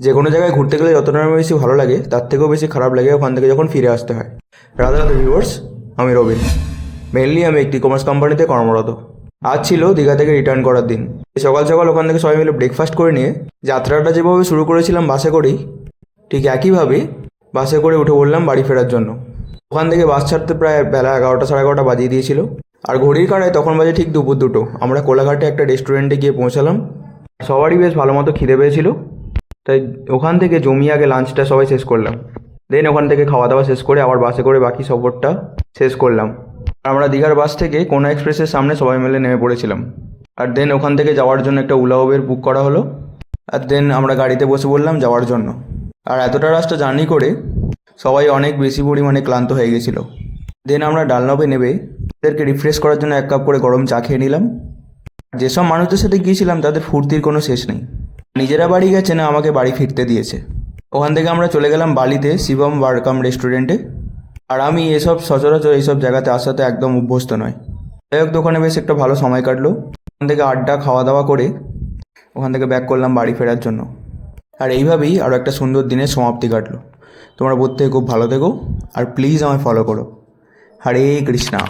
যে কোনো জায়গায় ঘুরতে গেলে যতটা না বেশি ভালো লাগে তার থেকেও বেশি খারাপ লাগে ওখান থেকে যখন ফিরে আসতে হয়। রাধা রাধা ভিউয়ার্স, আমি রবিন। মেনলি আমি একটি কমার্স কোম্পানিতে কর্মরত। আজ ছিল দীঘা থেকে রিটার্ন করার দিন। সকাল সকাল ওখান থেকে সবাই মিলে ব্রেকফাস্ট করে নিয়ে যাত্রাটা যেভাবে শুরু করেছিলাম বাসে করেই, ঠিক একইভাবে বাসে করে উঠে পড়লাম বাড়ি ফেরার জন্য। ওখান থেকে বাস ছাড়তে প্রায় বেলা 11টা 11:30 বাজিয়ে দিয়েছিল। আর ঘড়ির কাঁটায় তখন বাজে ঠিক দুপুর 2টো। আমরা কোলাঘাটে একটা রেস্টুরেন্টে গিয়ে পৌঁছালাম। সবারই বেশ ভালো মতো খিদে পেয়েছিল, তাই ওখান থেকে জমিয়ে আগে লাঞ্চটা সবাই শেষ করলাম। দেন ওখান থেকে খাওয়া দাওয়া শেষ করে আবার বাসে করে বাকি সফরটা শেষ করলাম। আমরা দীঘার বাস থেকে কোনা এক্সপ্রেসের সামনে সবাই মিলে নেমে পড়েছিলাম। আর দেন ওখান থেকে যাওয়ার জন্য একটা ওলা উবের বুক করা হলো। আর দেন আমরা গাড়িতে বসে পড়লাম যাওয়ার জন্য। আর এতটা রাস্তা জার্নি করে সবাই অনেক বেশি পরিমাণে ক্লান্ত হয়ে গেছিলো। দেন আমরা ডালনবে নেবে তাদেরকে রিফ্রেশ করার জন্য 1 কাপ করে গরম চা খেয়ে নিলাম। যেসব মানুষদের সাথে গিয়েছিলাম তাদের ফুর্তির কোনো শেষ নেই। নিজেরা বাড়ি গেছে না আমাকে বাড়ি ফিরতে দিয়েছে। ওখান থেকে আমরা চলে গেলাম বালিতে শিবম বারকাম রেস্টুরেন্টে। আর আমি এসব সচরাচর এইসব জায়গাতে আসাতে একদম অভ্যস্ত নয়। যাই হোক, দোকানে বেশ একটা ভালো সময় কাটলো। ওখান থেকে আড্ডা খাওয়া দাওয়া করে ওখান থেকে ব্যাক করলাম বাড়ি ফেরার জন্য। আর এইভাবেই আরও একটা সুন্দর দিনের সমাপ্তি কাটলো। তোমরা প্রত্যেকে খুব ভালো থেকো আর প্লিজ আমায় ফলো করো। হরে কৃষ্ণা।